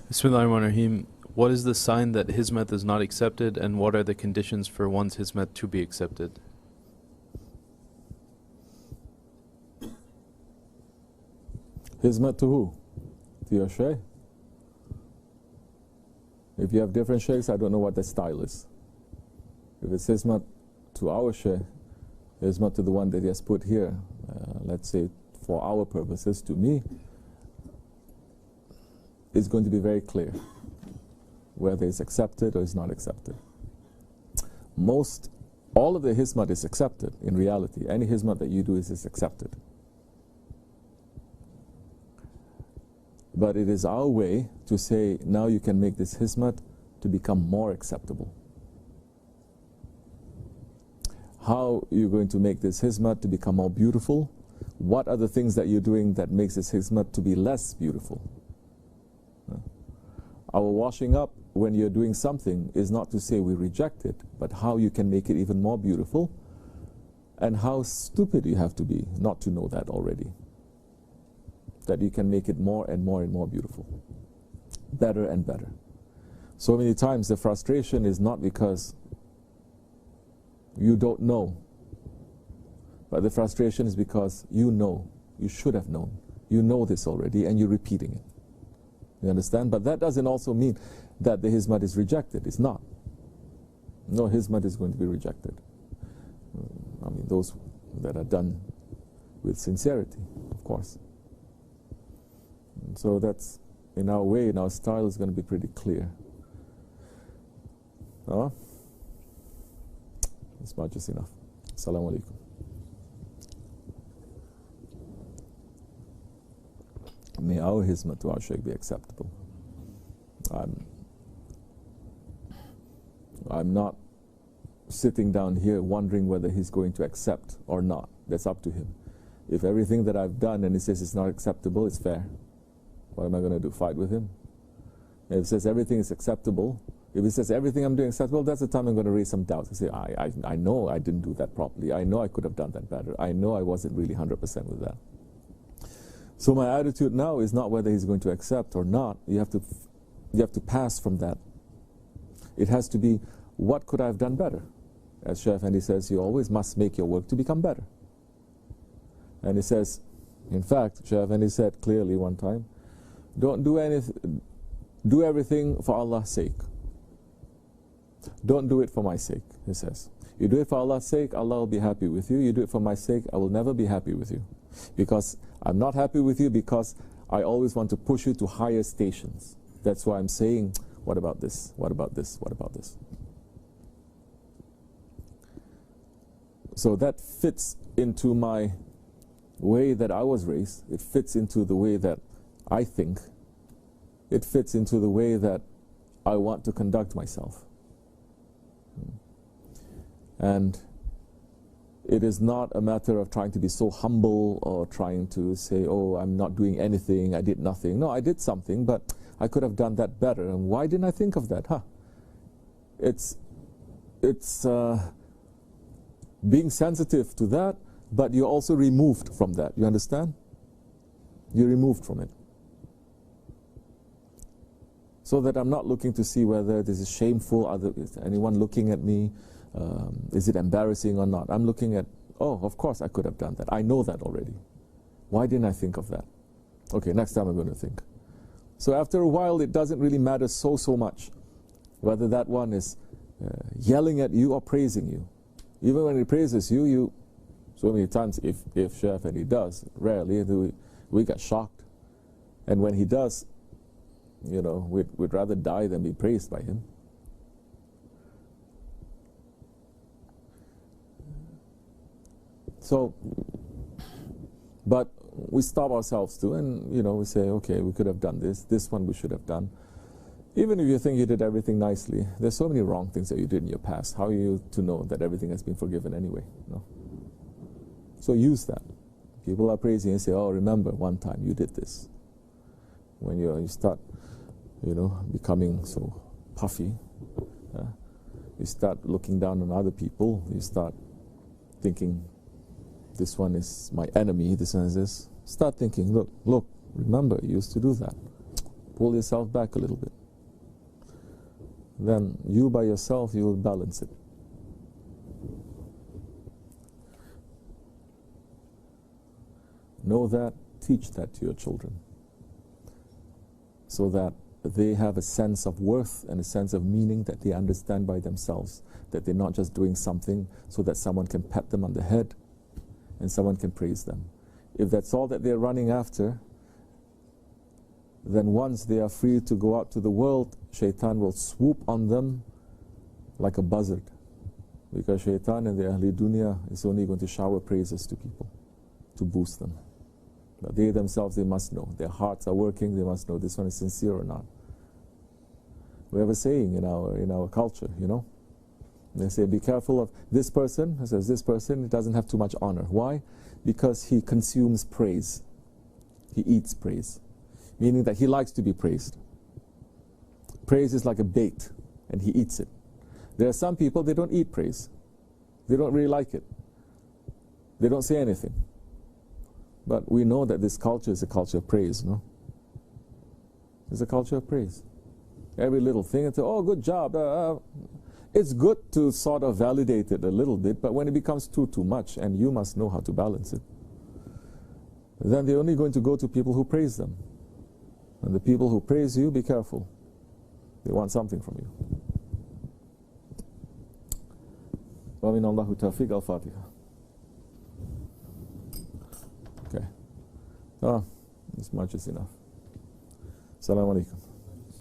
Bismillahirrahmanirrahim. What is the sign that hizmet is not accepted, and what are the conditions for one's hizmet to be accepted? Hizmet to who? To your shaykh? If you have different shaykhs, I don't know what the style is. If it's hizmet to our shaykh, hizmet to the one that he has put here, let's say for our purposes, to me, it's going to be very clear whether it's accepted or it's not accepted. All of the hizmet is accepted in reality. Any hizmet that you do is accepted. But it is our way to say, now you can make this hizmet to become more acceptable. How you're going to make this hizmet to become more beautiful? What are the things that you're doing that makes this hizmet to be less beautiful? Our washing up when you're doing something is not to say we reject it, but how you can make it even more beautiful, and how stupid you have to be not to know that already. That you can make it more and more and more beautiful, better and better. So many times the frustration is not because you don't know, but the frustration is because you know, you should have known. You know this already and you're repeating it. You understand? But that doesn't also mean that the hizmet is rejected. It's not. No hizmet is going to be rejected. I mean, those that are done with sincerity, of course. And so that's, in our way, in our style, is going to be pretty clear. This much is enough. Assalamu alaikum. May our hizmet to our shaykh be acceptable. I'm not sitting down here wondering whether he's going to accept or not. That's up to him. If everything that I've done and he says it's not acceptable, it's fair. What am I going to do? Fight with him? If he says everything is acceptable, if he says everything I'm doing is acceptable, that's the time I'm going to raise some doubts and say, I know I didn't do that properly. I know I could have done that better. I know I wasn't really 100% with that. So my attitude now is not whether he's going to accept or not. You have to pass from that. It has to be, what could I have done better? As Shaykh Effendi says, you always must make your work to become better. And he says, in fact, Shaykh Effendi said clearly one time, don't do anything, do everything for Allah's sake. Don't do it for my sake, he says. You do it for Allah's sake, Allah will be happy with you. You do it for my sake, I will never be happy with you. Because I'm not happy with you because I always want to push you to higher stations. That's why I'm saying, what about this? What about this? What about this? So that fits into my way that I was raised. It fits into the way that I think. It fits into the way that I want to conduct myself. And it is not a matter of trying to be so humble or trying to say, oh, I'm not doing anything, I did nothing. No, I did something, but I could have done that better. And why didn't I think of that? It's being sensitive to that, but you're also removed from that. You understand? You're removed from it. So that I'm not looking to see whether this is shameful, is anyone looking at me, is it embarrassing or not. I'm looking at, oh, of course I could have done that. I know that already. Why didn't I think of that? Okay, next time I'm going to think. So after a while, it doesn't really matter so much whether that one is yelling at you or praising you. Even when he praises you, so many times, if Shaykh Effendi does, rarely do we get shocked. And when he does, you know, we'd rather die than be praised by him. So, but we stop ourselves too, and you know, we say, okay, we could have done this one we should have done. Even if you think you did everything nicely, there's so many wrong things that you did in your past. How are you to know that everything has been forgiven anyway? No. So use that. People are praising and say, oh, remember one time you did this. When you start, you know, becoming so puffy, you start looking down on other people, you start thinking, this one is my enemy, this one is this. Start thinking, look, remember, you used to do that. Pull yourself back a little bit. Then you by yourself, you will balance it. Know that, teach that to your children, so that they have a sense of worth and a sense of meaning, that they understand by themselves, that they're not just doing something so that someone can pat them on the head and someone can praise them. If that's all that they're running after, then once they are free to go out to the world, shaitan will swoop on them like a buzzard. Because shaitan and the Ahli Dunya is only going to shower praises to people, to boost them. But they themselves, they must know. Their hearts are working, they must know this one is sincere or not. We have a saying in our culture, you know. They say, be careful of this person. It says, this person, he doesn't have too much honor. Why? Because he consumes praise. He eats praise. Meaning that he likes to be praised. Praise is like a bait, and he eats it. There are some people, they don't eat praise. They don't really like it. They don't say anything. But we know that this culture is a culture of praise, no? It's a culture of praise. Every little thing, it's, oh, good job. It's good to sort of validate it a little bit, but when it becomes too much, and you must know how to balance it, then they're only going to go to people who praise them. And the people who praise you, be careful. They want something from you. Wa min Allahu tawfiq al-Fatiha. Okay. This much is enough. Assalamu alaikum.